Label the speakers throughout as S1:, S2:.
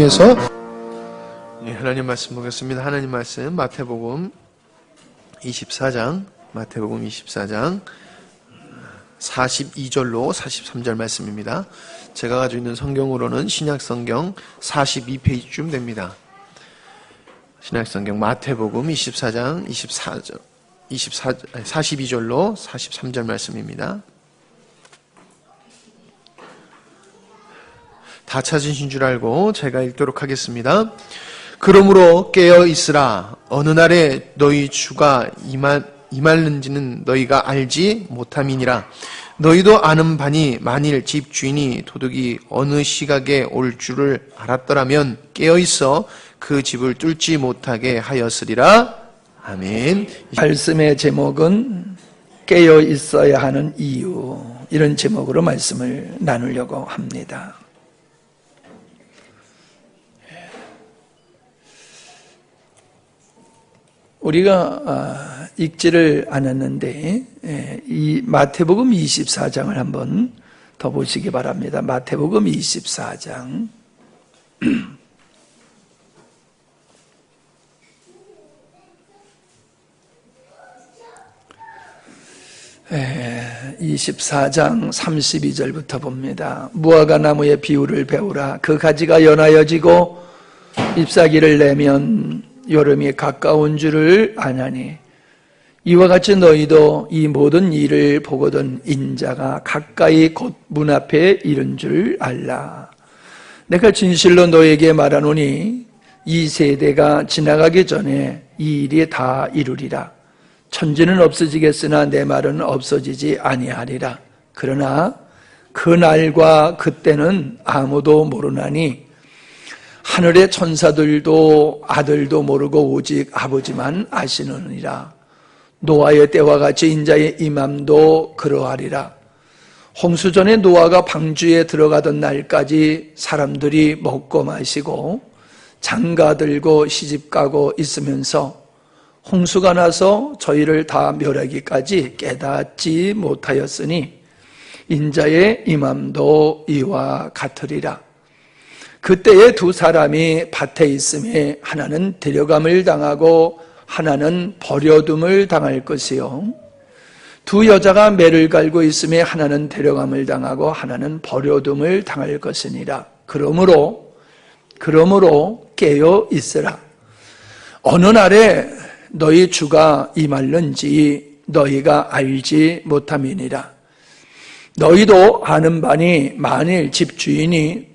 S1: 에서 하나님 말씀 보겠습니다. 하나님 말씀 마태복음 24장 42절로 43절 말씀입니다. 제가 가지고 있는 성경으로는 신약성경 42페이지쯤 됩니다. 신약성경 마태복음 24장 42절로 43절 말씀입니다. 다 찾으신 줄 알고 제가 읽도록 하겠습니다. 그러므로 깨어 있으라. 어느 날에 너희 주가 임할는지는 너희가 알지 못함이니라. 너희도 아는 바니 만일 집 주인이 도둑이 어느 시각에 올 줄을 알았더라면 깨어 있어 그 집을 뚫지 못하게 하였으리라. 아멘.
S2: 말씀의 제목은 깨어 있어야 하는 이유, 이런 제목으로 말씀을 나누려고 합니다. 우리가 읽지를 않았는데 이 마태복음 24장을 한번 더 보시기 바랍니다. 마태복음 24장 24장 32절부터 봅니다. 무화과 나무의 비유를 배우라. 그 가지가 연하여지고 잎사귀를 내면 여름이 가까운 줄을 아나니 이와 같이 너희도 이 모든 일을 보거든 인자가 가까이 곧 문 앞에 이른 줄 알라. 내가 진실로 너에게 말하노니 이 세대가 지나가기 전에 이 일이 다 이루리라. 천지는 없어지겠으나 내 말은 없어지지 아니하리라. 그러나 그 날과 그때는 아무도 모르나니 하늘의 천사들도 아들도 모르고 오직 아버지만 아시느니라. 노아의 때와 같이 인자의 임함도 그러하리라. 홍수 전에 노아가 방주에 들어가던 날까지 사람들이 먹고 마시고 장가 들고 시집가고 있으면서 홍수가 나서 저희를 다 멸하기까지 깨닫지 못하였으니 인자의 임함도 이와 같으리라. 그때에 두 사람이 밭에 있음에 하나는 데려감을 당하고 하나는 버려둠을 당할 것이요, 두 여자가 매를 갈고 있음에 하나는 데려감을 당하고 하나는 버려둠을 당할 것이니라. 그러므로 깨어 있으라. 어느 날에 너희 주가 임할는지 너희가 알지 못함이니라. 너희도 아는 바니 만일 집주인이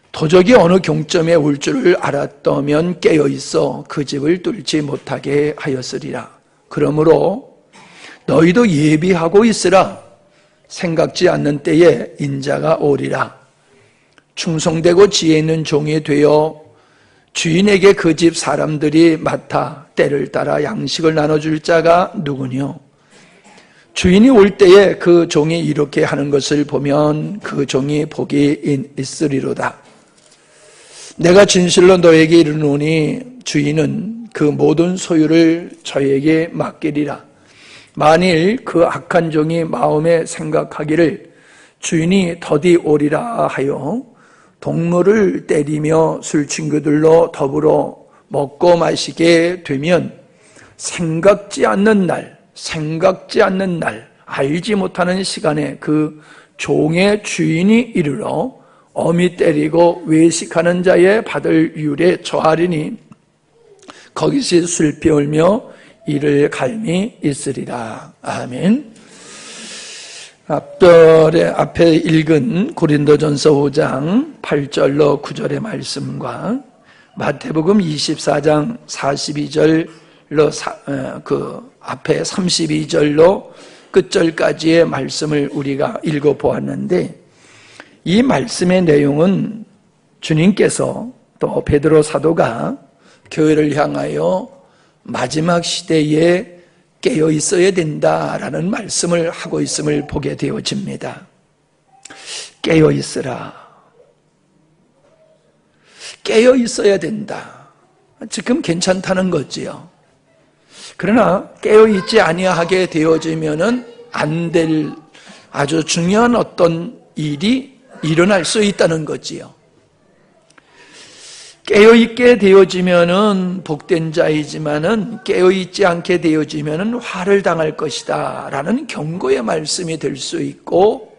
S2: 도적이 어느 경점에 올 줄을 알았다면 깨어있어 그 집을 뚫지 못하게 하였으리라. 그러므로 너희도 예비하고 있으라. 생각지 않는 때에 인자가 오리라. 충성되고 지혜 있는 종이 되어 주인에게 그 집 사람들이 맡아 때를 따라 양식을 나눠줄 자가 누구뇨? 주인이 올 때에 그 종이 이렇게 하는 것을 보면 그 종이 복이 있으리로다. 내가 진실로 너에게 이르노니 주인은 그 모든 소유를 저에게 맡기리라. 만일 그 악한 종이 마음에 생각하기를 주인이 더디 오리라 하여 동물을 때리며 술친구들로 더불어 먹고 마시게 되면 생각지 않는 날, 알지 못하는 시간에 그 종의 주인이 이르러 어미 때리고 외식하는 자의 받을 율에 처하리니 거기서 술피 울며 이를 갈미 있으리라. 아멘. 앞에 읽은 고린도전서 5장 8절로 9절의 말씀과 마태복음 24장 42절로 그 앞에 32절로 끝절까지의 말씀을 우리가 읽어보았는데, 이 말씀의 내용은 주님께서 또 베드로 사도가 교회를 향하여 마지막 시대에 깨어 있어야 된다라는 말씀을 하고 있음을 보게 되어집니다. 깨어 있으라. 깨어 있어야 된다. 지금 괜찮다는 거지요. 그러나 깨어 있지 아니하게 되어지면은 안 될 아주 중요한 어떤 일이 일어날 수 있다는 거지요. 깨어있게 되어지면은 복된 자이지만은 깨어있지 않게 되어지면은 화를 당할 것이다 라는 경고의 말씀이 될 수 있고,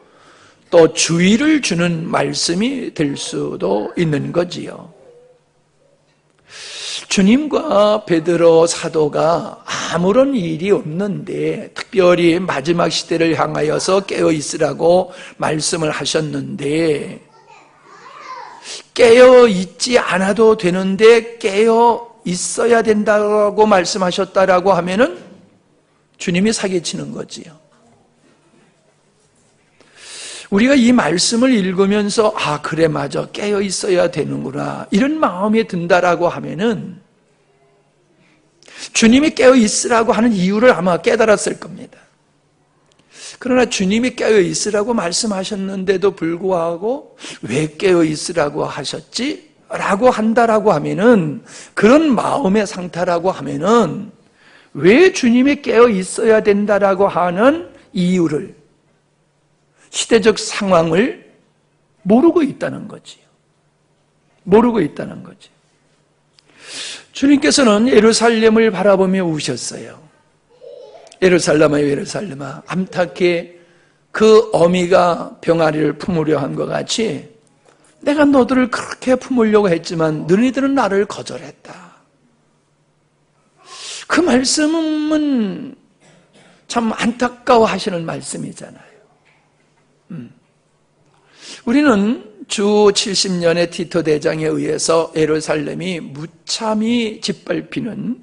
S2: 또 주의를 주는 말씀이 될 수도 있는 거지요. 주님과 베드로 사도가 아무런 일이 없는데 특별히 마지막 시대를 향하여서 깨어있으라고 말씀을 하셨는데, 깨어있지 않아도 되는데 깨어있어야 된다고 말씀하셨다라고 하면은 주님이 사기치는 거지요. 우리가 이 말씀을 읽으면서 아 그래 맞아 깨어있어야 되는구나 이런 마음이 든다라고 하면은 주님이 깨어있으라고 하는 이유를 아마 깨달았을 겁니다. 그러나 주님이 깨어있으라고 말씀하셨는데도 불구하고 왜 깨어있으라고 하셨지? 라고 한다라고 하면은, 그런 마음의 상태라고 하면은 왜 주님이 깨어있어야 된다라고 하는 이유를, 시대적 상황을 모르고 있다는 거지요. 모르고 있다는 거지. 주님께서는 예루살렘을 바라보며 우셨어요. 예루살렘아 예루살렘아 암탉게 그 어미가 병아리를 품으려 한 것 같이 내가 너들을 그렇게 품으려고 했지만 너희들은 나를 거절했다. 그 말씀은 참 안타까워 하시는 말씀이잖아요. 우리는 주 70년의 티토 대장에 의해서 예루살렘이 무참히 짓밟히는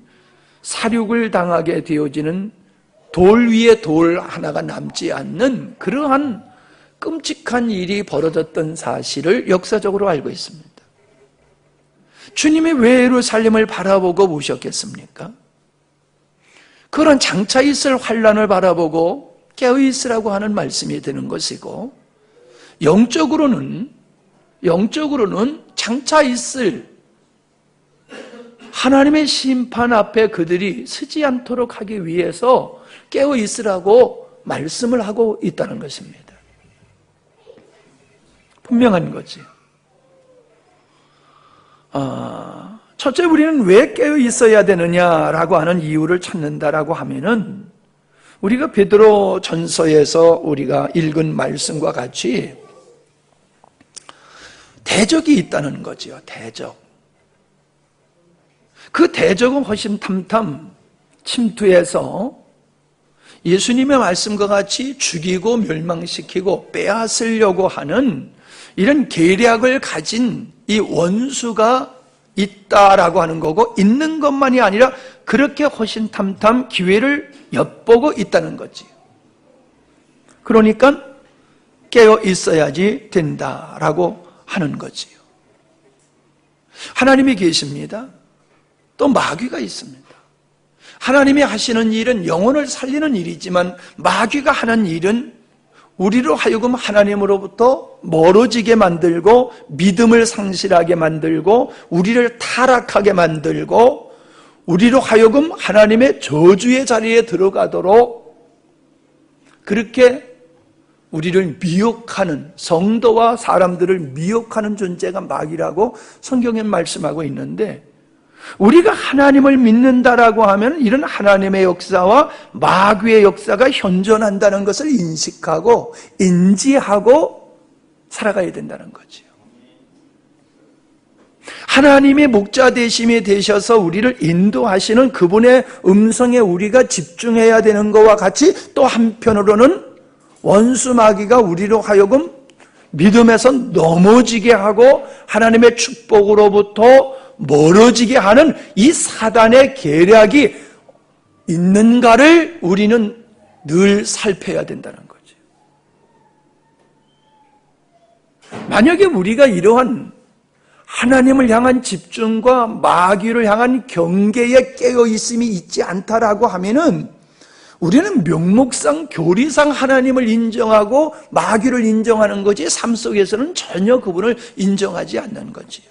S2: 사륙을 당하게 되어지는 돌 위에 돌 하나가 남지 않는 그러한 끔찍한 일이 벌어졌던 사실을 역사적으로 알고 있습니다. 주님이 왜 예루살렘을 바라보고 우셨겠습니까? 그런 장차 있을 환란을 바라보고 깨어있으라고 하는 말씀이 되는 것이고, 영적으로는 장차 있을 하나님의 심판 앞에 그들이 서지 않도록 하기 위해서 깨어있으라고 말씀을 하고 있다는 것입니다. 분명한 거지. 첫째, 우리는 왜 깨어있어야 되느냐라고 하는 이유를 찾는다라고 하면은, 우리가 베드로 전서에서 우리가 읽은 말씀과 같이 대적이 있다는 거지요. 대적. 그 대적은 허심탄탄 침투해서 예수님의 말씀과 같이 죽이고 멸망시키고 빼앗으려고 하는 이런 계략을 가진 이 원수가 있다라고 하는 거고, 있는 것만이 아니라 그렇게 허심탄탄 기회를 엿보고 있다는 거지. 그러니까 깨어 있어야지 된다라고 하는 거지요. 하나님이 계십니다. 또 마귀가 있습니다. 하나님이 하시는 일은 영혼을 살리는 일이지만 마귀가 하는 일은 우리로 하여금 하나님으로부터 멀어지게 만들고 믿음을 상실하게 만들고 우리를 타락하게 만들고 우리로 하여금 하나님의 저주의 자리에 들어가도록 그렇게 우리를 미혹하는, 성도와 사람들을 미혹하는 존재가 마귀라고 성경에 말씀하고 있는데, 우리가 하나님을 믿는다라고 하면 이런 하나님의 역사와 마귀의 역사가 현존한다는 것을 인식하고 인지하고 살아가야 된다는 거지요. 하나님의 목자 되심이 되셔서 우리를 인도하시는 그분의 음성에 우리가 집중해야 되는 것과 같이, 또 한편으로는 원수 마귀가 우리로 하여금 믿음에서 넘어지게 하고 하나님의 축복으로부터 멀어지게 하는 이 사단의 계략이 있는가를 우리는 늘 살펴야 된다는 거죠. 만약에 우리가 이러한 하나님을 향한 집중과 마귀를 향한 경계에 깨어있음이 있지 않다라고 하면은 우리는 명목상 교리상 하나님을 인정하고 마귀를 인정하는 거지 삶 속에서는 전혀 그분을 인정하지 않는 거지요.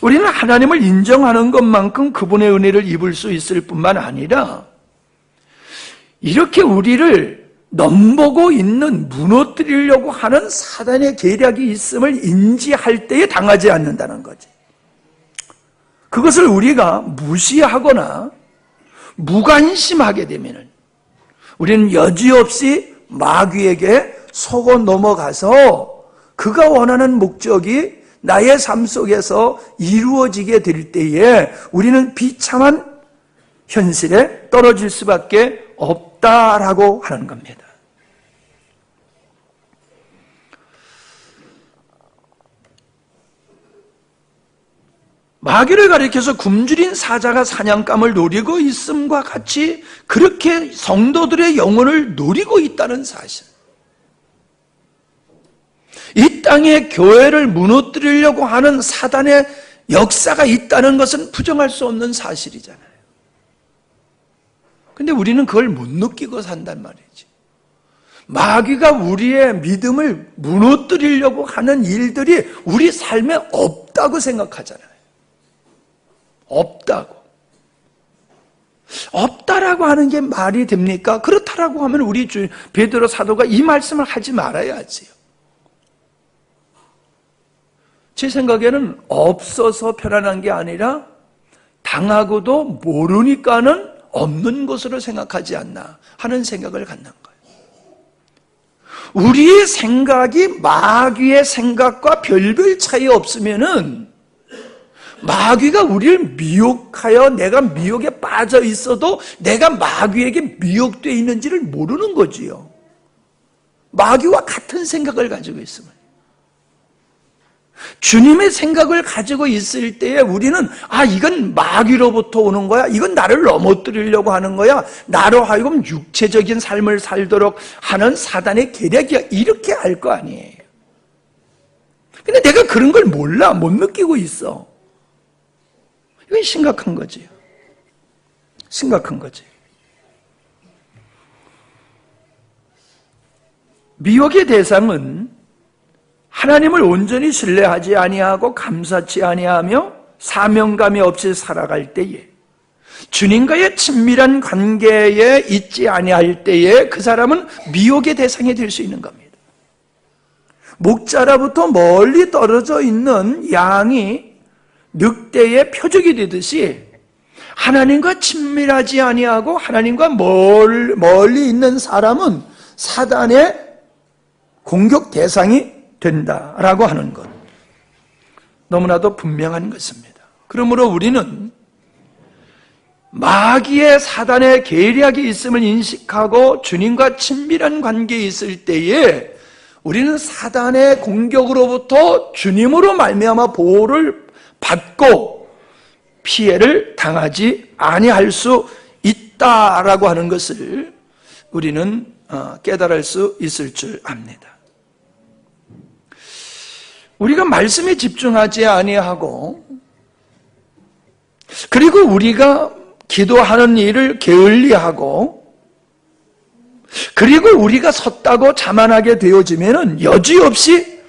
S2: 우리는 하나님을 인정하는 것만큼 그분의 은혜를 입을 수 있을 뿐만 아니라 이렇게 우리를 넘보고 있는, 무너뜨리려고 하는 사단의 계략이 있음을 인지할 때에 당하지 않는다는 거지. 그것을 우리가 무시하거나 무관심하게 되면은 우리는 여지없이 마귀에게 속어 넘어가서 그가 원하는 목적이 나의 삶 속에서 이루어지게 될 때에 우리는 비참한 현실에 떨어질 수밖에 없다라고 하는 겁니다. 마귀를 가리켜서 굶주린 사자가 사냥감을 노리고 있음과 같이 그렇게 성도들의 영혼을 노리고 있다는 사실. 이 땅에 교회를 무너뜨리려고 하는 사단의 역사가 있다는 것은 부정할 수 없는 사실이잖아요. 근데 우리는 그걸 못 느끼고 산단 말이지. 마귀가 우리의 믿음을 무너뜨리려고 하는 일들이 우리 삶에 없다고 생각하잖아요. 없다고. 없다라고 하는 게 말이 됩니까? 그렇다라고 하면 우리 주 베드로 사도가 이 말씀을 하지 말아야지요. 제 생각에는 없어서 편안한 게 아니라 당하고도 모르니까는 없는 것으로 생각하지 않나 하는 생각을 갖는 거예요. 우리의 생각이 마귀의 생각과 별별 차이 없으면은 마귀가 우리를 미혹하여 내가 미혹에 빠져 있어도 내가 마귀에게 미혹되어 있는지를 모르는 거지요. 마귀와 같은 생각을 가지고 있으면. 주님의 생각을 가지고 있을 때에 우리는 이건 마귀로부터 오는 거야. 이건 나를 넘어뜨리려고 하는 거야. 나로 하여금 육체적인 삶을 살도록 하는 사단의 계략이야. 이렇게 알 거 아니에요. 근데 내가 그런 걸 몰라. 못 느끼고 있어. 이건 심각한 거지. 심각한 거지. 미혹의 대상은 하나님을 온전히 신뢰하지 아니하고 감사치 아니하며 사명감이 없이 살아갈 때에, 주님과의 친밀한 관계에 있지 아니할 때에 그 사람은 미혹의 대상이 될 수 있는 겁니다. 목자로부터 멀리 떨어져 있는 양이 늑대의 표적이 되듯이 하나님과 친밀하지 아니하고 하나님과 멀리 있는 사람은 사단의 공격 대상이 된다라고 하는 것, 너무나도 분명한 것입니다. 그러므로 우리는 마귀의 사단의 계략이 있음을 인식하고 주님과 친밀한 관계에 있을 때에 우리는 사단의 공격으로부터 주님으로 말미암아 보호를 받고 피해를 당하지 아니할 수 있다라고 하는 것을 우리는 깨달을 수 있을 줄 압니다. 우리가 말씀에 집중하지 아니하고, 그리고 우리가 기도하는 일을 게을리하고, 그리고 우리가 섰다고 자만하게 되어지면은 여지없이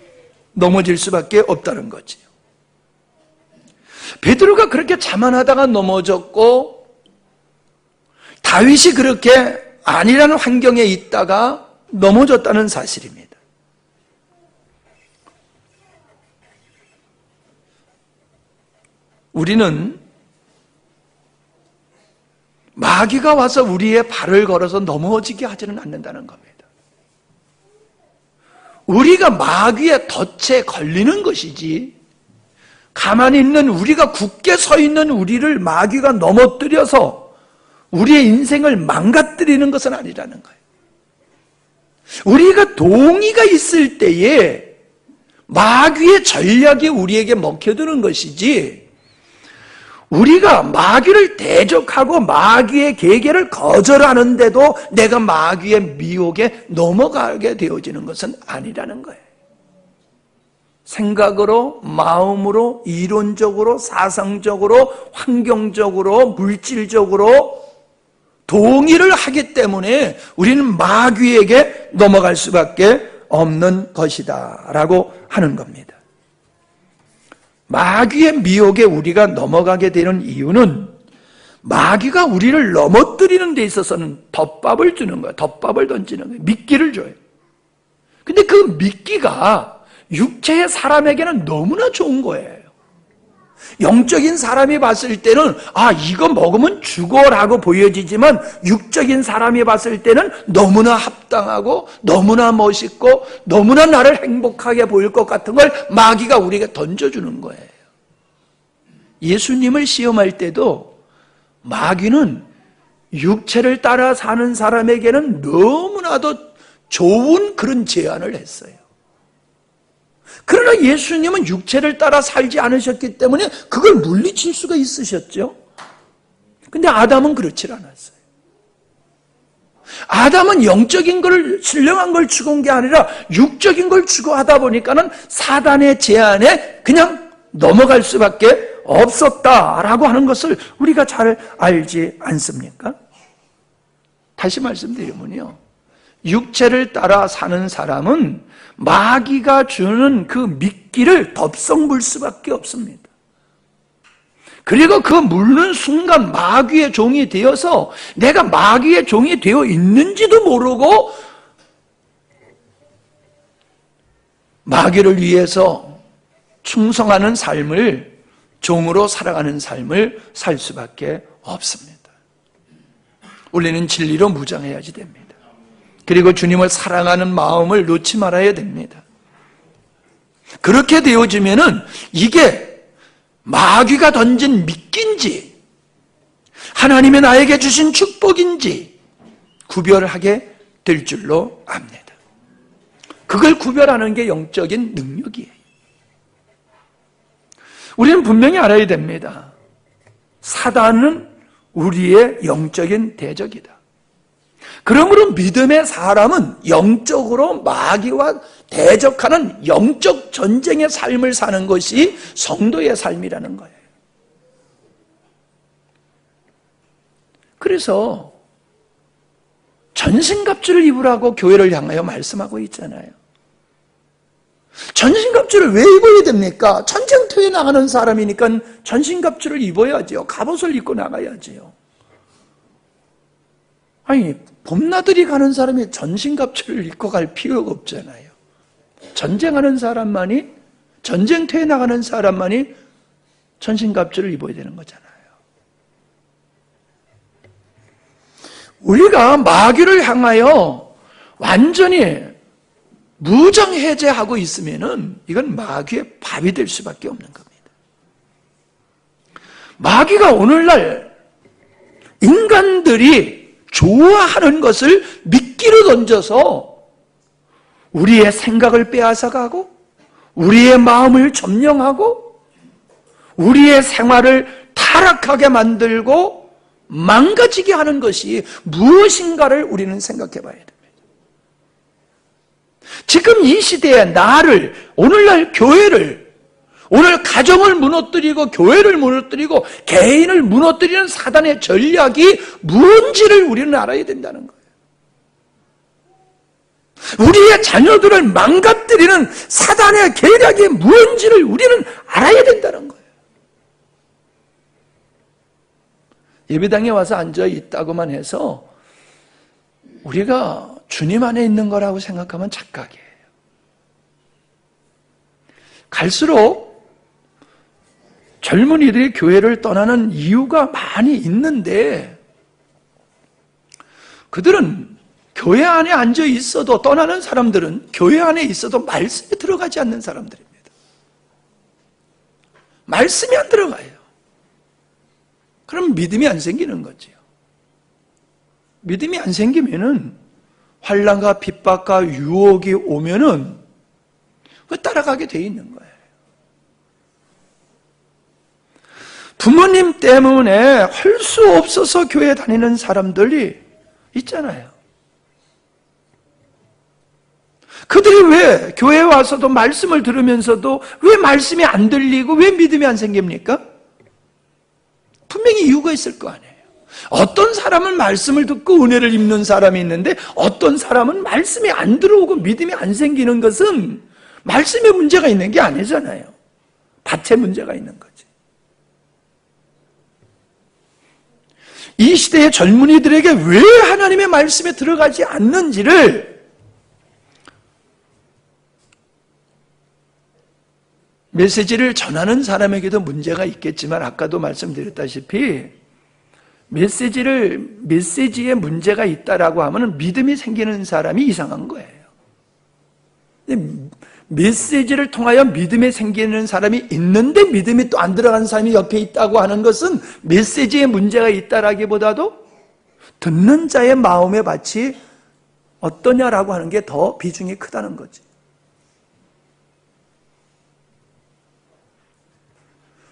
S2: 넘어질 수밖에 없다는 거지요. 베드로가 그렇게 자만하다가 넘어졌고, 다윗이 그렇게 아니라는 환경에 있다가 넘어졌다는 사실입니다. 우리는 마귀가 와서 우리의 발을 걸어서 넘어지게 하지는 않는다는 겁니다. 우리가 마귀의 덫에 걸리는 것이지, 가만히 있는 우리가, 굳게 서 있는 우리를 마귀가 넘어뜨려서 우리의 인생을 망가뜨리는 것은 아니라는 거예요. 우리가 동의가 있을 때에 마귀의 전략이 우리에게 먹혀드는 것이지, 우리가 마귀를 대적하고 마귀의 계계를 거절하는데도 내가 마귀의 미혹에 넘어가게 되어지는 것은 아니라는 거예요. 생각으로, 마음으로, 이론적으로, 사상적으로, 환경적으로, 물질적으로 동의를 하기 때문에 우리는 마귀에게 넘어갈 수밖에 없는 것이다 라고 하는 겁니다. 마귀의 미혹에 우리가 넘어가게 되는 이유는 마귀가 우리를 넘어뜨리는 데 있어서는 덮밥을 주는 거예요. 덮밥을 던지는 거예요. 미끼를 줘요. 근데 그 미끼가 육체의 사람에게는 너무나 좋은 거예요. 영적인 사람이 봤을 때는 이거 먹으면 죽어라고 보여지지만 육적인 사람이 봤을 때는 너무나 합당하고 너무나 멋있고 너무나 나를 행복하게 보일 것 같은 걸 마귀가 우리에게 던져주는 거예요. 예수님을 시험할 때도 마귀는 육체를 따라 사는 사람에게는 너무나도 좋은 그런 제안을 했어요. 그러나 예수님은 육체를 따라 살지 않으셨기 때문에 그걸 물리칠 수가 있으셨죠. 근데 아담은 그렇지 않았어요. 아담은 영적인 걸, 신령한 걸 추구한 게 아니라 육적인 걸 추구하다 보니까는 사단의 제안에 그냥 넘어갈 수밖에 없었다라고 하는 것을 우리가 잘 알지 않습니까? 다시 말씀드리면요, 육체를 따라 사는 사람은 마귀가 주는 그 미끼를 덥석 물 수밖에 없습니다. 그리고 그 물는 순간 마귀의 종이 되어서 내가 마귀의 종이 되어 있는지도 모르고 마귀를 위해서 충성하는 삶을, 종으로 살아가는 삶을 살 수밖에 없습니다. 우리는 진리로 무장해야지 됩니다. 그리고 주님을 사랑하는 마음을 놓지 말아야 됩니다. 그렇게 되어지면은 이게 마귀가 던진 미끼인지 하나님의 나에게 주신 축복인지 구별하게 될 줄로 압니다. 그걸 구별하는 게 영적인 능력이에요. 우리는 분명히 알아야 됩니다. 사단은 우리의 영적인 대적이다. 그러므로 믿음의 사람은 영적으로 마귀와 대적하는 영적 전쟁의 삶을 사는 것이 성도의 삶이라는 거예요. 그래서 전신갑주를 입으라고 교회를 향하여 말씀하고 있잖아요. 전신갑주를 왜 입어야 됩니까? 전쟁터에 나가는 사람이니까 전신갑주를 입어야죠. 갑옷을 입고 나가야지요. 아니, 봄나들이 가는 사람이 전신갑주를 입고 갈 필요가 없잖아요. 전쟁하는 사람만이, 전쟁터에 나가는 사람만이 전신갑주를 입어야 되는 거잖아요. 우리가 마귀를 향하여 완전히 무장해제하고 있으면은 이건 마귀의 밥이 될 수밖에 없는 겁니다. 마귀가 오늘날 인간들이 좋아하는 것을 미끼로 던져서 우리의 생각을 빼앗아가고 우리의 마음을 점령하고 우리의 생활을 타락하게 만들고 망가지게 하는 것이 무엇인가를 우리는 생각해 봐야 됩니다. 지금 이 시대에 나를, 오늘날 교회를, 오늘 가정을 무너뜨리고 교회를 무너뜨리고 개인을 무너뜨리는 사단의 전략이 무엇인지를 우리는 알아야 된다는 거예요. 우리의 자녀들을 망가뜨리는 사단의 계략이 무엇인지를 우리는 알아야 된다는 거예요. 예배당에 와서 앉아 있다고만 해서 우리가 주님 안에 있는 거라고 생각하면 착각이에요. 갈수록 젊은이들이 교회를 떠나는 이유가 많이 있는데 그들은 교회 안에 앉아 있어도, 떠나는 사람들은 교회 안에 있어도 말씀에 들어가지 않는 사람들입니다. 말씀이 안 들어가요. 그럼 믿음이 안 생기는 거죠. 믿음이 안 생기면은 환난과 핍박과 유혹이 오면은 따라가게 돼 있는 거예요. 부모님 때문에 할 수 없어서 교회 다니는 사람들이 있잖아요. 그들이 왜 교회에 와서도 말씀을 들으면서도 왜 말씀이 안 들리고 왜 믿음이 안 생깁니까? 분명히 이유가 있을 거 아니에요. 어떤 사람은 말씀을 듣고 은혜를 입는 사람이 있는데 어떤 사람은 말씀이 안 들어오고 믿음이 안 생기는 것은 말씀에 문제가 있는 게 아니잖아요. 밭에 문제가 있는 거지. 이 시대의 젊은이들에게 왜 하나님의 말씀에 들어가지 않는지를 메시지를 전하는 사람에게도 문제가 있겠지만 아까도 말씀드렸다시피 메시지에 문제가 있다라고 하면 믿음이 생기는 사람이 이상한 거예요. 메시지를 통하여 믿음이 생기는 사람이 있는데 믿음이 또 안 들어간 사람이 옆에 있다고 하는 것은 메시지에 문제가 있다라기보다도 듣는 자의 마음의 밭이 어떠냐라고 하는 게 더 비중이 크다는 거지.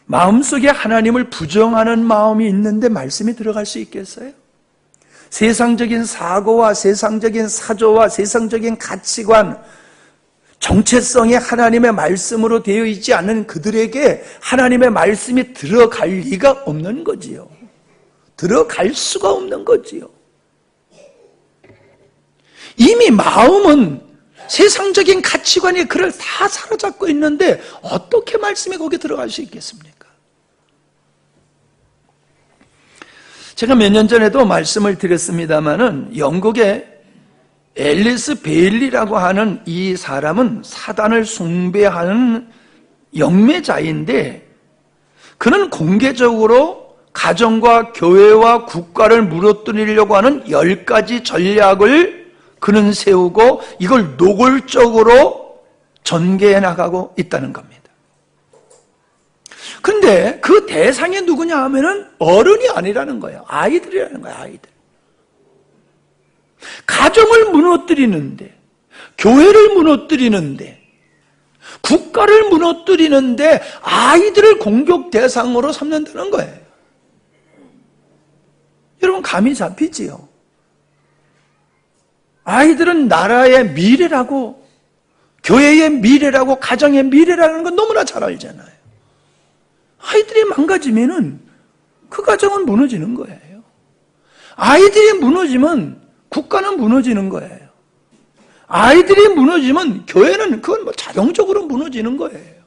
S2: 마음속에 하나님을 부정하는 마음이 있는데 말씀이 들어갈 수 있겠어요? 세상적인 사고와 세상적인 사조와 세상적인 가치관, 정체성이 하나님의 말씀으로 되어 있지 않은 그들에게 하나님의 말씀이 들어갈 리가 없는 거지요. 들어갈 수가 없는 거지요. 이미 마음은 세상적인 가치관이 그를 다 사로잡고 있는데 어떻게 말씀이 거기에 들어갈 수 있겠습니까? 제가 몇 년 전에도 말씀을 드렸습니다마는 영국의 앨리스 베일리라고 하는 이 사람은 사단을 숭배하는 영매자인데 그는 공개적으로 가정과 교회와 국가를 무너뜨리려고 하는 10가지 전략을 그는 세우고 이걸 노골적으로 전개해 나가고 있다는 겁니다. 근데 그 대상이 누구냐 하면은 어른이 아니라는 거예요. 아이들이라는 거예요, 아이들. 가정을 무너뜨리는데, 교회를 무너뜨리는데, 국가를 무너뜨리는데 아이들을 공격 대상으로 삼는다는 거예요. 여러분 감이 잡히지요? 아이들은 나라의 미래라고, 교회의 미래라고, 가정의 미래라는 건 너무나 잘 알잖아요. 아이들이 망가지면은 그 가정은 무너지는 거예요. 아이들이 무너지면 국가는 무너지는 거예요. 아이들이 무너지면 교회는 그건 뭐 자동적으로 무너지는 거예요.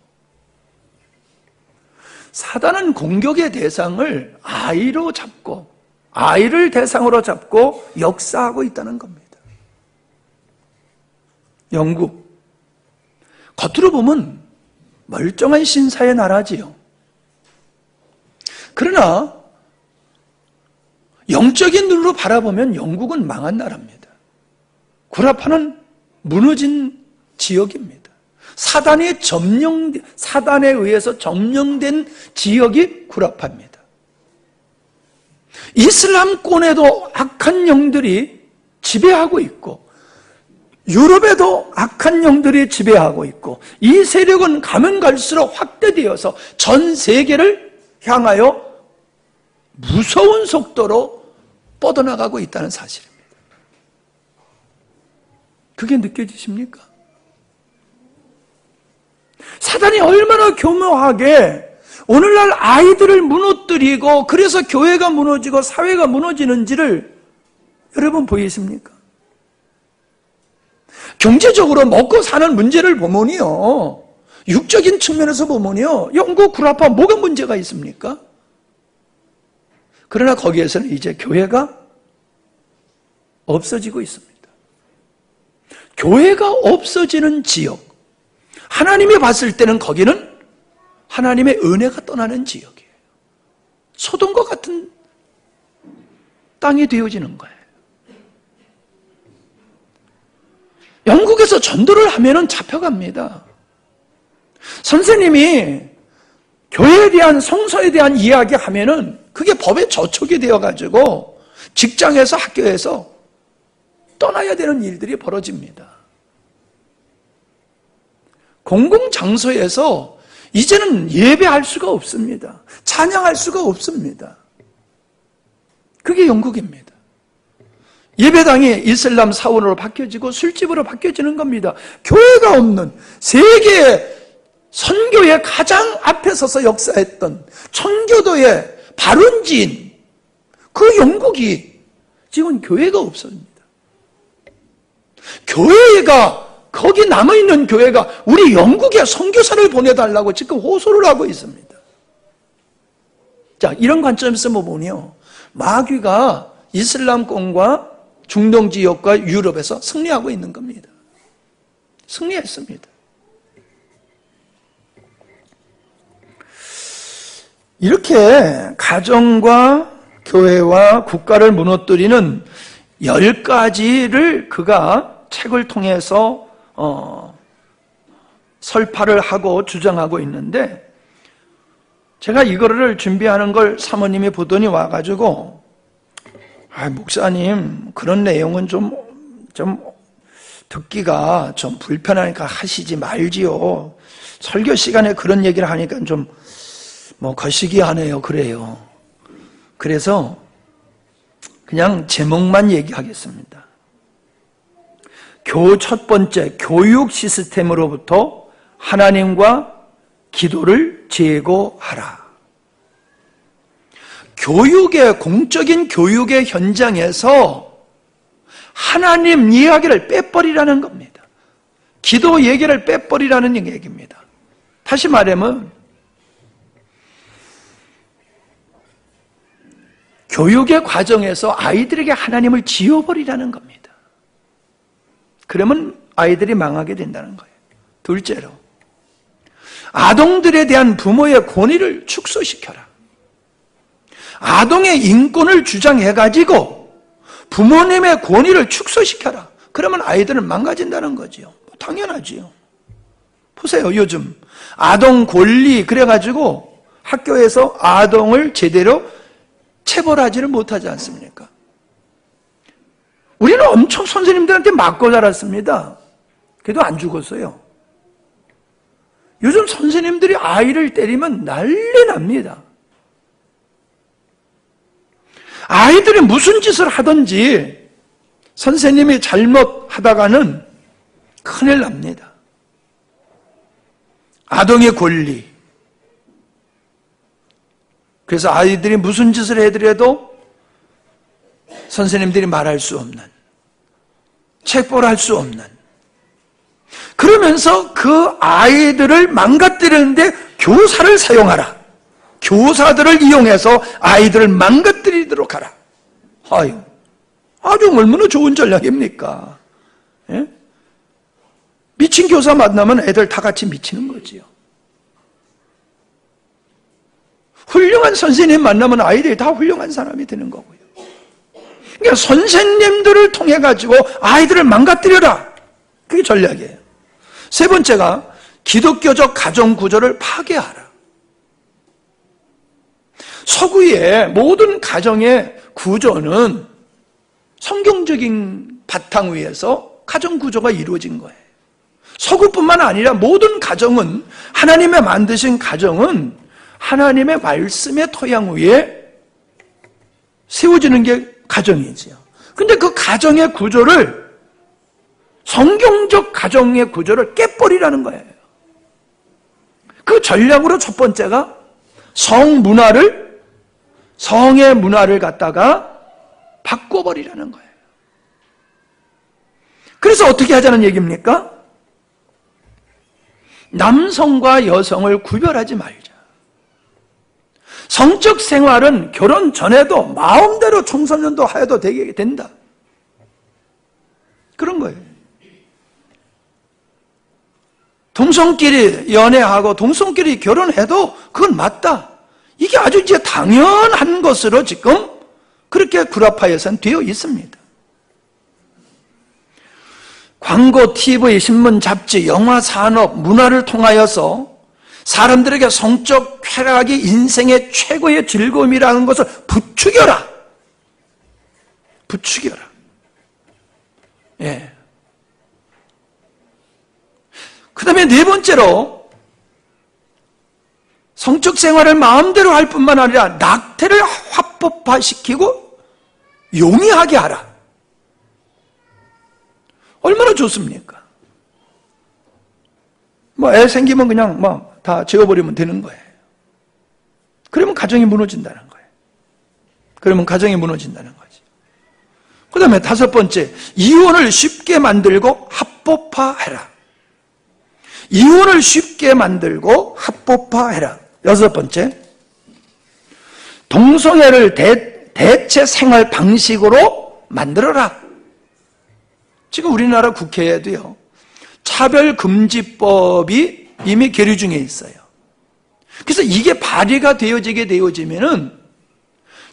S2: 사단은 공격의 대상을 아이로 잡고 아이를 대상으로 잡고 역사하고 있다는 겁니다. 영국, 겉으로 보면 멀쩡한 신사의 나라지요. 그러나 영적인 눈으로 바라보면 영국은 망한 나라입니다. 구라파는 무너진 지역입니다. 사단에 의해서 점령된 지역이 구라파입니다. 이슬람권에도 악한 영들이 지배하고 있고 유럽에도 악한 영들이 지배하고 있고 이 세력은 가면 갈수록 확대되어서 전 세계를 향하여 무서운 속도로 뻗어나가고 있다는 사실입니다. 그게 느껴지십니까? 사단이 얼마나 교묘하게 오늘날 아이들을 무너뜨리고 그래서 교회가 무너지고 사회가 무너지는지를 여러분 보이십니까? 경제적으로 먹고 사는 문제를 보면요, 육적인 측면에서 보면요, 영국 구라파 뭐가 문제가 있습니까? 그러나 거기에서는 이제 교회가 없어지고 있습니다. 교회가 없어지는 지역, 하나님이 봤을 때는 거기는 하나님의 은혜가 떠나는 지역이에요. 소돔과 같은 땅이 되어지는 거예요. 영국에서 전도를 하면은 잡혀갑니다. 선생님이 교회에 대한, 성서에 대한 이야기 하면은 그게 법에 저촉이 되어가지고 직장에서 학교에서 떠나야 되는 일들이 벌어집니다. 공공장소에서 이제는 예배할 수가 없습니다. 찬양할 수가 없습니다. 그게 영국입니다. 예배당이 이슬람 사원으로 바뀌어지고 술집으로 바뀌어지는 겁니다. 교회가 없는, 세계의 선교의 가장 앞에 서서 역사했던 청교도의 발원지인 그 영국이 지금 교회가 없습니다. 교회가, 거기 남아있는 교회가 우리 영국에 선교사를 보내달라고 지금 호소를 하고 있습니다. 자, 이런 관점에서 보면요, 마귀가 이슬람권과 중동 지역과 유럽에서 승리하고 있는 겁니다. 승리했습니다. 이렇게 가정과 교회와 국가를 무너뜨리는 10가지를 그가 책을 통해서 설파를 하고 주장하고 있는데, 제가 이거를 준비하는 걸 사모님이 보더니 와가지고, 목사님 그런 내용은 좀 듣기가 좀 불편하니까 하시지 말지요. 설교 시간에 그런 얘기를 하니까 좀 거시기하네요. 그래요. 그래서 그냥 제목만 얘기하겠습니다. 첫 번째, 교육 시스템으로부터 하나님과 기도를 제거하라. 공적인 교육의 현장에서 하나님 이야기를 빼버리라는 겁니다. 기도 얘기를 빼버리라는 얘기입니다. 다시 말하면 교육의 과정에서 아이들에게 하나님을 지워버리라는 겁니다. 그러면 아이들이 망하게 된다는 거예요. 둘째로, 아동들에 대한 부모의 권위를 축소시켜라. 아동의 인권을 주장해가지고 부모님의 권위를 축소시켜라. 그러면 아이들은 망가진다는 거지요. 당연하지요. 보세요. 요즘 아동 권리 그래가지고 학교에서 아동을 제대로 체벌하지를 못하지 않습니까? 우리는 엄청 선생님들한테 맞고 자랐습니다. 그래도 안 죽었어요. 요즘 선생님들이 아이를 때리면 난리 납니다. 아이들이 무슨 짓을 하든지 선생님이 잘못하다가는 큰일 납니다. 아동의 권리. 그래서 아이들이 무슨 짓을 해더라도 선생님들이 말할 수 없는, 체벌할 수 없는, 그러면서 그 아이들을 망가뜨리는데 교사를 사용하라. 교사들을 이용해서 아이들을 망가뜨리도록 하라. 아주 얼마나 좋은 전략입니까? 예? 미친 교사 만나면 애들 다 같이 미치는 거지요. 훌륭한 선생님 만나면 아이들이 다 훌륭한 사람이 되는 거고요. 그러니까 선생님들을 통해 가지고 아이들을 망가뜨려라. 그게 전략이에요. 세 번째가 기독교적 가정 구조를 파괴하라. 서구의 모든 가정의 구조는 성경적인 바탕 위에서 가정 구조가 이루어진 거예요. 서구뿐만 아니라 모든 가정은, 하나님의 만드신 가정은 하나님의 말씀의 토양 위에 세워지는 게 가정이지요. 근데 그 가정의 구조를, 성경적 가정의 구조를 깨버리라는 거예요. 그 전략으로 첫 번째가 성의 문화를 갖다가 바꿔버리라는 거예요. 그래서 어떻게 하자는 얘기입니까? 남성과 여성을 구별하지 말자. 성적 생활은 결혼 전에도 마음대로 청소년도 해도 되게 된다. 그런 거예요. 동성끼리 연애하고 동성끼리 결혼해도 그건 맞다. 이게 아주 이제 당연한 것으로 지금 그렇게 구라파에서는 되어 있습니다. 광고, TV, 신문, 잡지, 영화, 산업, 문화를 통하여서 사람들에게 성적 쾌락이 인생의 최고의 즐거움이라는 것을 부추겨라. 부추겨라. 예. 그 다음에 네 번째로, 성적 생활을 마음대로 할 뿐만 아니라 낙태를 합법화시키고 용이하게 하라. 얼마나 좋습니까? 애 생기면 그냥 다 지워버리면 되는 거예요. 그러면 가정이 무너진다는 거예요. 그러면 가정이 무너진다는 거지. 그 다음에 다섯 번째, 이혼을 쉽게 만들고 합법화해라. 이혼을 쉽게 만들고 합법화해라. 여섯 번째, 동성애를 대체 생활 방식으로 만들어라. 지금 우리나라 국회에도요, 차별금지법이 이미 계류 중에 있어요. 그래서 이게 발의가 되어지면은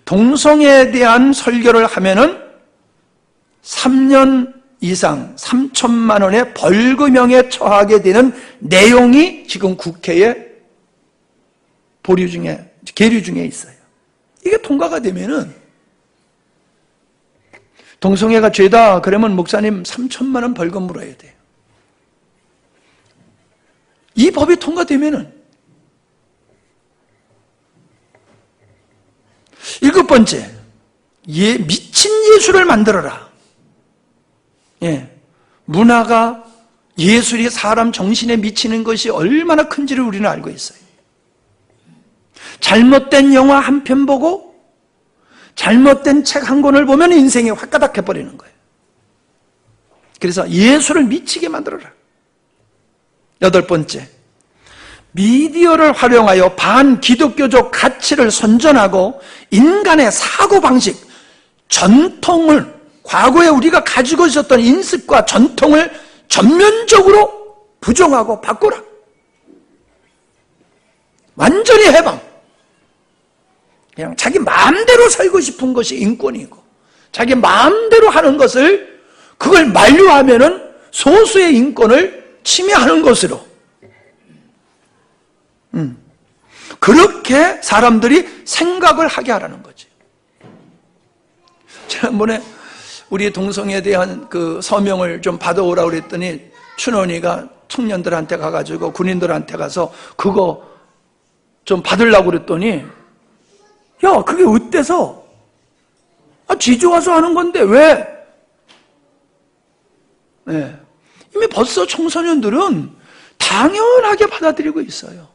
S2: 동성애에 대한 설교를 하면은 3년 이상 3천만 원의 벌금형에 처하게 되는 내용이 지금 국회에 계류 중에 있어요. 이게 통과가 되면은 동성애가 죄다 그러면 목사님 3천만 원 벌금 물어야 돼요. 이 법이 통과되면은 7번째, 미친 예술을 만들어라. 문화가, 예술이 사람 정신에 미치는 것이 얼마나 큰지를 우리는 알고 있어요. 잘못된 영화 한 편 보고 잘못된 책 한 권을 보면 인생이 화가닥 해버리는 거예요. 그래서 예술을 미치게 만들어라. 8번째, 미디어를 활용하여 반기독교적 가치를 선전하고 인간의 사고방식, 전통을, 과거에 우리가 가지고 있었던 인습과 전통을 전면적으로 부정하고 바꾸라. 완전히 해방. 그냥 자기 마음대로 살고 싶은 것이 인권이고, 자기 마음대로 하는 것을, 그걸 만류하면은 소수의 인권을 침해하는 것으로. 그렇게 사람들이 생각을 하게 하라는 거지. 지난번에 우리 동성애에 대한 그 서명을 좀 받아오라고 그랬더니 춘원이가 청년들한테 가가지고 군인들한테 가서 그거 좀 받으려고 그랬더니, 야, 그게 어때서? 지 좋아서 하는 건데 왜? 이미 벌써 청소년들은 당연하게 받아들이고 있어요.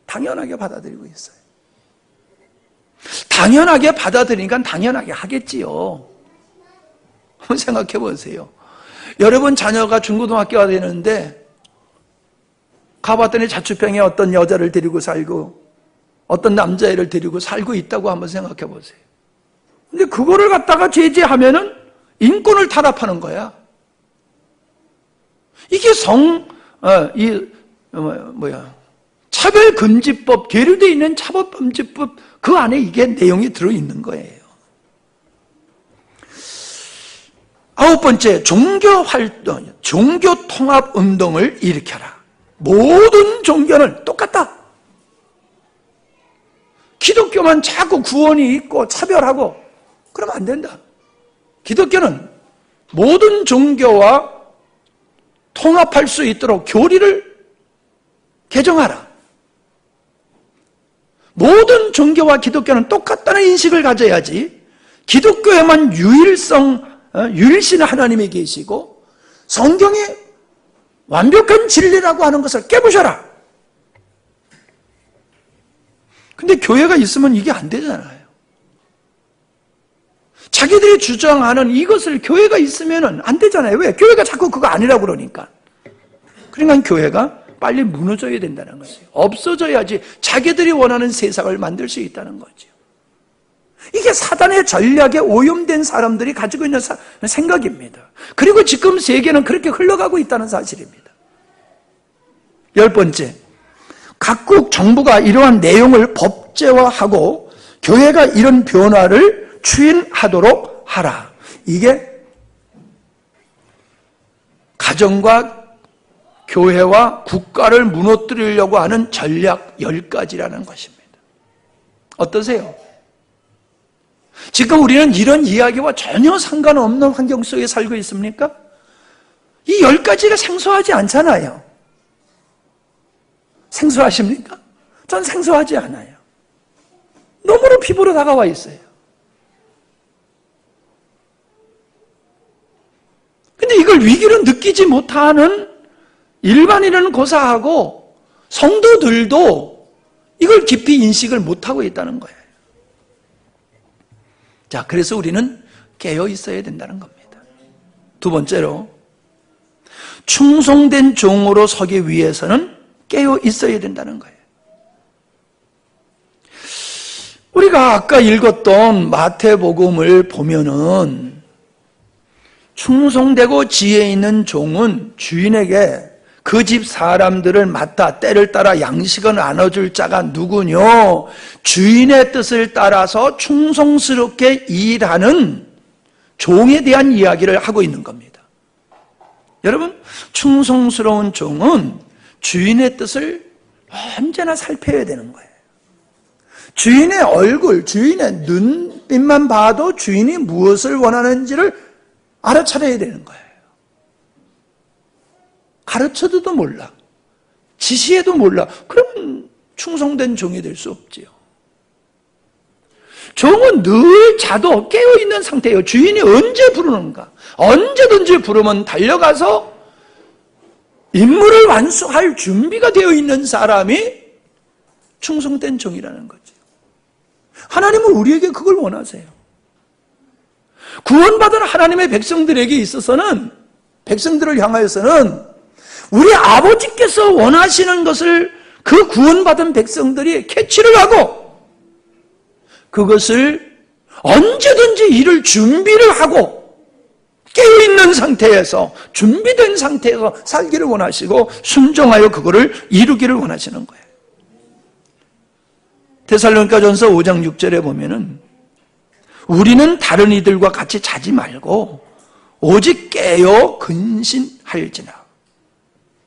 S2: 당연하게 받아들이고 있어요. 당연하게 받아들이니까 당연하게 하겠지요. 한번 생각해 보세요. 여러분 자녀가 중고등학교가 되는데 가봤더니 자취방에 어떤 여자를 데리고 살고 어떤 남자애를 데리고 살고 있다고 한번 생각해 보세요. 근데 그거를 갖다가 제재하면은 인권을 탄압하는 거야. 이게 차별금지법, 계류되어 있는 차별금지법 그 안에 이게 내용이 들어있는 거예요. 9번째, 종교활동, 종교통합운동을 일으켜라. 모든 종교는 똑같다. 기독교만 자꾸 구원이 있고 차별하고 그러면 안 된다. 기독교는 모든 종교와 통합할 수 있도록 교리를 개정하라. 모든 종교와 기독교는 똑같다는 인식을 가져야지 기독교에만 유일신 하나님이 계시고 성경이 완벽한 진리라고 하는 것을 깨부셔라. 근데 교회가 있으면 이게 안 되잖아요. 자기들이 주장하는 이것을 교회가 있으면 안 되잖아요. 왜? 교회가 자꾸 그거 아니라고 그러니까. 그러니까 교회가 빨리 무너져야 된다는 거죠. 없어져야지 자기들이 원하는 세상을 만들 수 있다는 거죠. 이게 사단의 전략에 오염된 사람들이 가지고 있는 생각입니다. 그리고 지금 세계는 그렇게 흘러가고 있다는 사실입니다. 10번째, 각국 정부가 이러한 내용을 법제화하고 교회가 이런 변화를 추인하도록 하라. 이게 가정과 교회와 국가를 무너뜨리려고 하는 전략 10가지라는 것입니다. 어떠세요? 지금 우리는 이런 이야기와 전혀 상관없는 환경 속에 살고 있습니까? 이 10가지가 생소하지 않잖아요. 생소하십니까? 전 생소하지 않아요. 너무나 피부로 다가와 있어요. 근데 이걸 위기로 느끼지 못하는 일반인은 고사하고 성도들도 이걸 깊이 인식을 못하고 있다는 거예요. 자, 그래서 우리는 깨어 있어야 된다는 겁니다. 2번째로, 충성된 종으로 서기 위해서는 깨어 있어야 된다는 거예요. 우리가 아까 읽었던 마태복음을 보면은 충성되고 지혜 있는 종은 주인에게 그 집 사람들을 맡아 때를 따라 양식을 나눠줄 자가 누구뇨? 주인의 뜻을 따라서 충성스럽게 일하는 종에 대한 이야기를 하고 있는 겁니다. 여러분, 충성스러운 종은 주인의 뜻을 언제나 살펴야 되는 거예요. 주인의 얼굴, 주인의 눈빛만 봐도 주인이 무엇을 원하는지를 알아차려야 되는 거예요. 가르쳐도 몰라. 지시해도 몰라. 그럼 충성된 종이 될 수 없지요. 종은 늘 자도 깨어있는 상태예요. 주인이 언제 부르는가. 언제든지 부르면 달려가서 임무를 완수할 준비가 되어 있는 사람이 충성된 종이라는 거죠. 하나님은 우리에게 그걸 원하세요. 구원받은 하나님의 백성들에게 있어서는, 백성들을 향하여서는 우리 아버지께서 원하시는 것을 그 구원받은 백성들이 캐치를 하고 그것을 언제든지 이를 준비를 하고 깨어있는 상태에서, 준비된 상태에서 살기를 원하시고 순종하여 그거를 이루기를 원하시는 거예요. 데살로니가전서 5장 6절에 보면은 우리는 다른 이들과 같이 자지 말고 오직 깨어 근신할지나.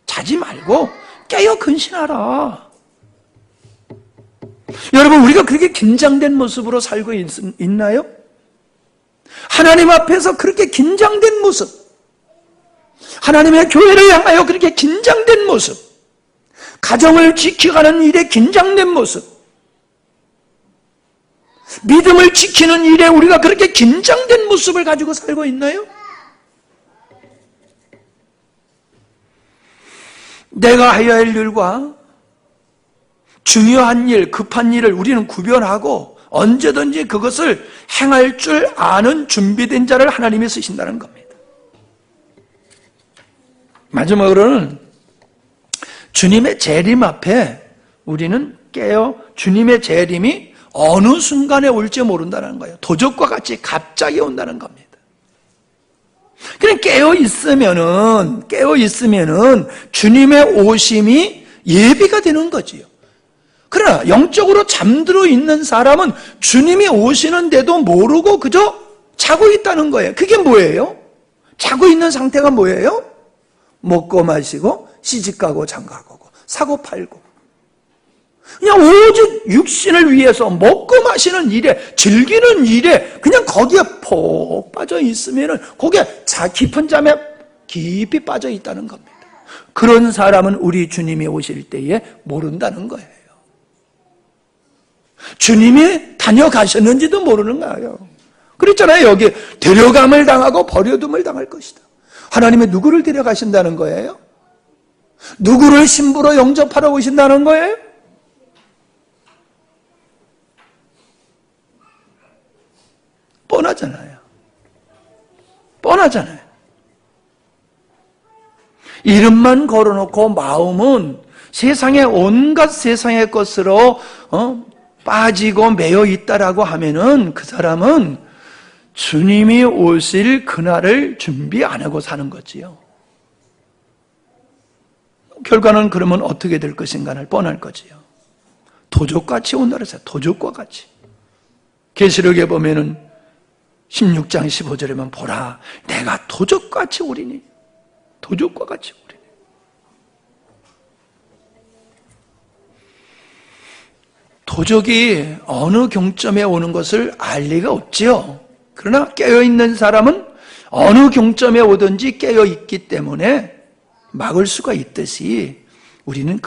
S2: 자지 말고 깨어 근신하라. 여러분, 우리가 그렇게 긴장된 모습으로 살고 있나요? 하나님 앞에서 그렇게 긴장된 모습, 하나님의 교회를 향하여 그렇게 긴장된 모습, 가정을 지켜가는 일에 긴장된 모습, 믿음을 지키는 일에 우리가 그렇게 긴장된 모습을 가지고 살고 있나요? 내가 해야 할 일과 중요한 일, 급한 일을 우리는 구별하고 언제든지 그것을 행할 줄 아는 준비된 자를 하나님이 쓰신다는 겁니다. 마지막으로는 주님의 재림 앞에 우리는 깨어 주님의 재림이 어느 순간에 올지 모른다는 거예요. 도적과 같이 갑자기 온다는 겁니다. 그냥 깨어 있으면은 주님의 오심이 예비가 되는 거지요. 그러나 영적으로 잠들어 있는 사람은 주님이 오시는데도 모르고 그저 자고 있다는 거예요. 그게 뭐예요? 자고 있는 상태가 뭐예요? 먹고 마시고 시집가고 장가가고 사고 팔고 그냥 오직 육신을 위해서 먹고 마시는 일에, 즐기는 일에 그냥 거기에 폭 빠져 있으면은 거기에 깊은 잠에 깊이 빠져 있다는 겁니다. 그런 사람은 우리 주님이 오실 때에 모른다는 거예요. 주님이 다녀가셨는지도 모르는 거예요. 그랬잖아요. 여기 데려감을 당하고 버려둠을 당할 것이다. 하나님이 누구를 데려가신다는 거예요? 누구를 신부로 영접하러 오신다는 거예요? 뻔하잖아요. 뻔하잖아요. 이름만 걸어놓고 마음은 세상의 온갖 세상의 것으로 빠지고 매여 있다라고 하면은 그 사람은 주님이 오실 그날을 준비 안 하고 사는 거지요. 결과는 그러면 어떻게 될 것인가를 뻔할 거지요. 도적같이 온다 그랬어요. 도적과 같이. 계시록에 보면은 16장 15절에만 보라, 내가 도적같이 오리니. 도적과 같이 오리니. 도적이 어느 경점에 오는 것을 알 리가 없지요. 그러나 깨어있는 사람은 어느 경점에 오든지 깨어있기 때문에 막을 수가 있듯이 우리는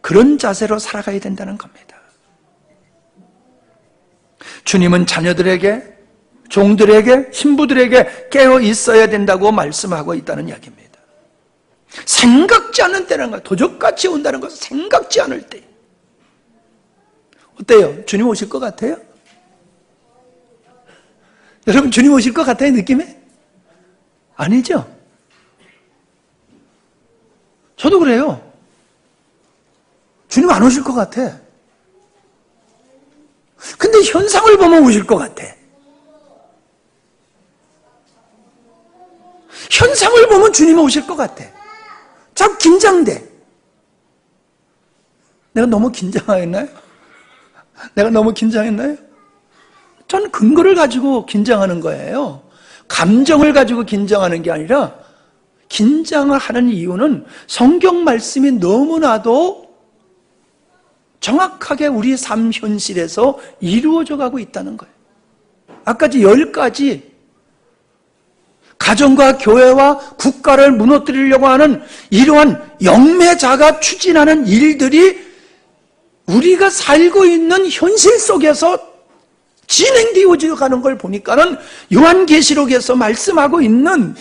S2: 그런 자세로 살아가야 된다는 겁니다. 주님은 자녀들에게, 종들에게, 신부들에게 깨어 있어야 된다고 말씀하고 있다는 이야기입니다. 생각지 않는 때라는 거예요. 도적같이 온다는 것은 생각지 않을 때. 어때요? 주님 오실 것 같아요? 여러분, 주님 오실 것 같아요, 느낌에? 아니죠? 저도 그래요. 주님 안 오실 것 같아. 현상을 보면 우실 것 같아. 현상을 보면 주님이 오실 것 같아. 자꾸 긴장돼. 내가 너무 긴장했나요? 내가 너무 긴장했나요? 전 근거를 가지고 긴장하는 거예요. 감정을 가지고 긴장하는 게 아니라 긴장을 하는 이유는 성경 말씀이 너무나도 정확하게 우리 삶 현실에서 이루어져 가고 있다는 거예요. 아까 10가지 가정과 교회와 국가를 무너뜨리려고 하는 이러한 영매자가 추진하는 일들이 우리가 살고 있는 현실 속에서 진행되어져 가는 걸 보니까는 요한계시록에서 말씀하고 있는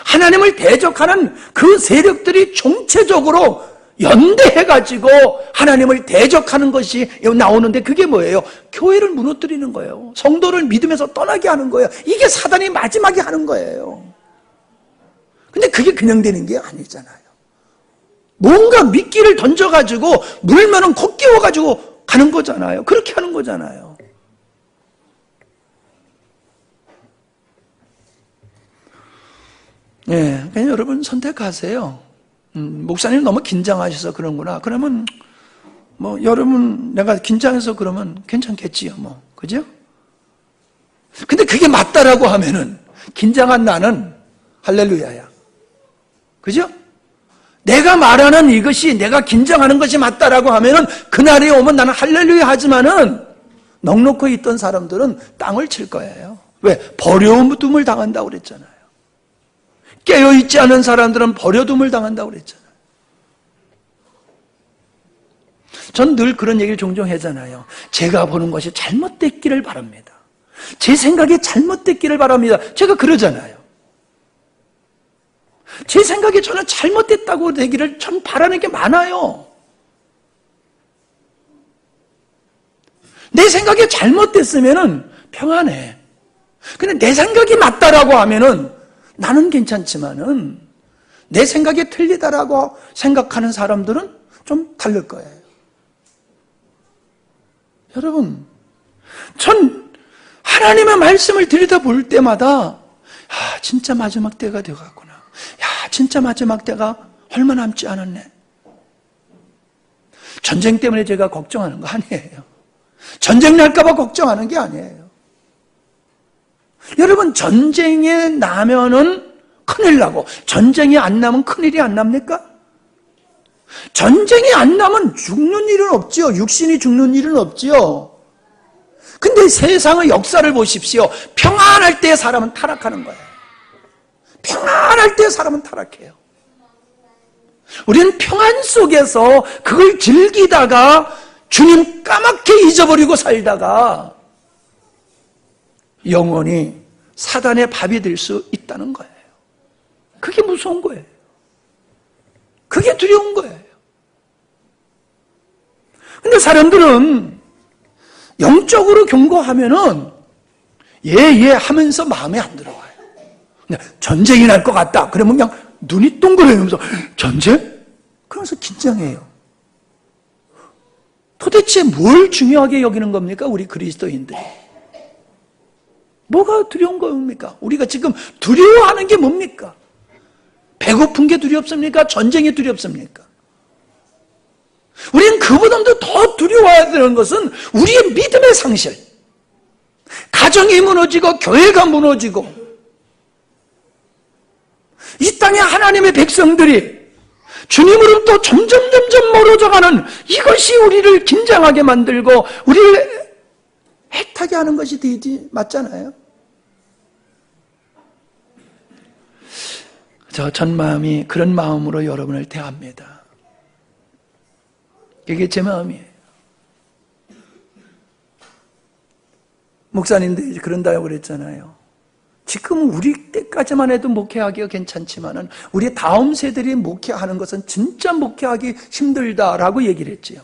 S2: 하나님을 대적하는 그 세력들이 총체적으로 연대해가지고 하나님을 대적하는 것이 나오는데 그게 뭐예요? 교회를 무너뜨리는 거예요. 성도를 믿음에서 떠나게 하는 거예요. 이게 사단이 마지막에 하는 거예요. 근데 그게 그냥 되는 게 아니잖아요. 뭔가 미끼를 던져가지고 물면은 코 끼워가지고 가는 거잖아요. 그렇게 하는 거잖아요. 예, 그냥 여러분 선택하세요. 목사님 너무 긴장하셔서 그런구나. 그러면 뭐 여러분 내가 긴장해서 그러면 괜찮겠지요, 뭐 그죠? 근데 그게 맞다라고 하면은 긴장한 나는 할렐루야야, 그죠? 내가 말하는 이것이 내가 긴장하는 것이 맞다라고 하면은 그날이 오면 나는 할렐루야 하지만은 넉넉히 있던 사람들은 땅을 칠 거예요. 왜? 버려둠을 당한다고 그랬잖아요. 깨어있지 않은 사람들은 버려둠을 당한다고 그랬잖아요. 전 늘 그런 얘기를 종종 하잖아요. 제가 보는 것이 잘못됐기를 바랍니다. 제 생각이 잘못됐기를 바랍니다. 제가 그러잖아요. 제 생각에 저는 잘못됐다고 되기를 전 바라는 게 많아요. 내 생각이 잘못됐으면은 평안해. 근데 내 생각이 맞다라고 하면은 나는 괜찮지만은 내 생각이 틀리다라고 생각하는 사람들은 좀 다를 거예요. 여러분, 전 하나님의 말씀을 들여다볼 때마다 진짜 마지막 때가 되어갔구나. 진짜 마지막 때가 얼마 남지 않았네. 전쟁 때문에 제가 걱정하는 거 아니에요. 전쟁 날까 봐 걱정하는 게 아니에요. 여러분, 전쟁에 나면은 큰일 나고 전쟁이 안 나면 큰일이 안 납니까? 전쟁이 안 나면 죽는 일은 없지요. 육신이 죽는 일은 없지요. 근데 세상의 역사를 보십시오. 평안할 때 사람은 타락하는 거예요. 평안할 때 사람은 타락해요. 우리는 평안 속에서 그걸 즐기다가 주님 까맣게 잊어버리고 살다가 영원히 사단의 밥이 될 수 있다는 거예요. 그게 무서운 거예요. 그게 두려운 거예요. 근데 사람들은 영적으로 경고하면은 예 하면서 마음에 안 들어와요. 전쟁이 날 것 같다. 그러면 그냥 눈이 동그래면서 전쟁? 그러면서 긴장해요. 도대체 뭘 중요하게 여기는 겁니까? 우리 그리스도인들이. 뭐가 두려운 겁니까? 우리가 지금 두려워하는 게 뭡니까? 배고픈 게 두렵습니까? 전쟁이 두렵습니까? 우리는 그보다도 더 두려워해야 되는 것은 우리의 믿음의 상실. 가정이 무너지고 교회가 무너지고 이 땅의 하나님의 백성들이 주님으로부터 점점 멀어져가는 이것이 우리를 긴장하게 만들고 우리를 애타게 하는 것이 되지 맞잖아요. 전 마음이 그런 마음으로 여러분을 대합니다. 이게 제 마음이에요. 목사님들이 그런다고 그랬잖아요. 지금 우리 때까지만 해도 목회하기가 괜찮지만은 우리 다음 세대들이 목회하는 것은 진짜 목회하기 힘들다라고 얘기를 했지요.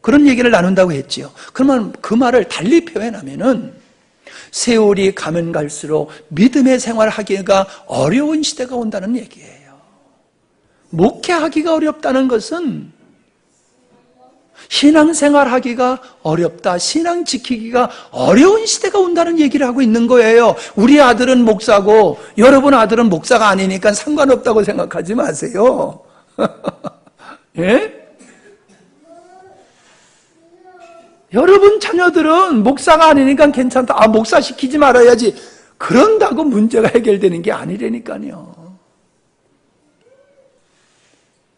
S2: 그런 얘기를 나눈다고 했지요. 그러면 그 말을 달리 표현하면은 세월이 가면 갈수록 믿음의 생활하기가 어려운 시대가 온다는 얘기예요. 목회하기가 어렵다는 것은 신앙생활 하기가 어렵다. 신앙 지키기가 어려운 시대가 온다는 얘기를 하고 있는 거예요. 우리 아들은 목사고 여러분 아들은 목사가 아니니까 상관없다고 생각하지 마세요. 예? 여러분 자녀들은 목사가 아니니까 괜찮다. 아, 목사 시키지 말아야지. 그런다고 문제가 해결되는 게 아니라니까요.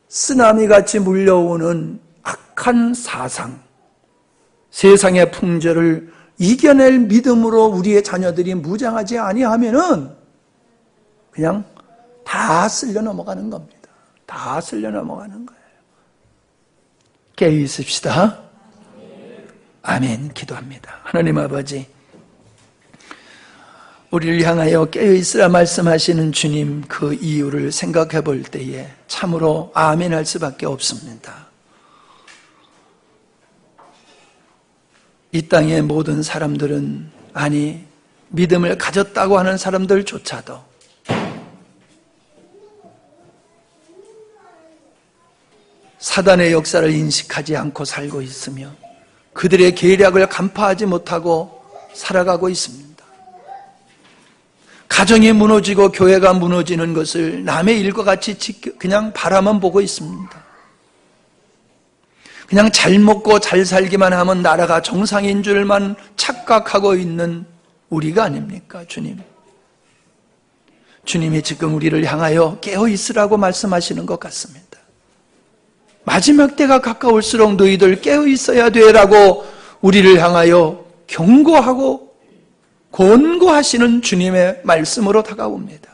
S2: 쓰나미같이 물려오는 악한 사상, 세상의 풍조를 이겨낼 믿음으로 우리의 자녀들이 무장하지 아니하면은 그냥 다 쓸려 넘어가는 겁니다. 다 쓸려 넘어가는 거예요. 깨어 있읍시다. 아멘. 기도합니다. 하나님 아버지, 우리를 향하여 깨어있으라 말씀하시는 주님, 그 이유를 생각해 볼 때에 참으로 아멘 할 수밖에 없습니다. 이 땅의 모든 사람들은, 아니 믿음을 가졌다고 하는 사람들조차도 사단의 역사를 인식하지 않고 살고 있으며 그들의 계략을 간파하지 못하고 살아가고 있습니다. 가정이 무너지고 교회가 무너지는 것을 남의 일과 같이 그냥 바라만 보고 있습니다. 그냥 잘 먹고 잘 살기만 하면 나라가 정상인 줄만 착각하고 있는 우리가 아닙니까, 주님? 주님이 지금 우리를 향하여 깨어 있으라고 말씀하시는 것 같습니다. 마지막 때가 가까울수록 너희들 깨어 있어야 돼라고 우리를 향하여 경고하고 권고하시는 주님의 말씀으로 다가옵니다.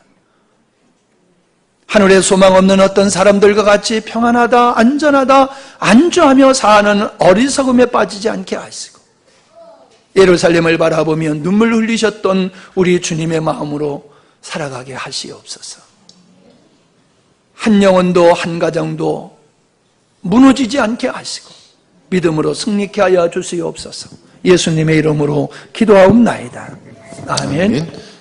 S2: 하늘에 소망 없는 어떤 사람들과 같이 평안하다, 안전하다, 안주하며 사는 어리석음에 빠지지 않게 하시고 예루살렘을 바라보며 눈물 흘리셨던 우리 주님의 마음으로 살아가게 하시옵소서. 한 영혼도 한 가정도 무너지지 않게 하시고 믿음으로 승리케 하여 주시옵소서. 예수님의 이름으로 기도하옵나이다. 아멘.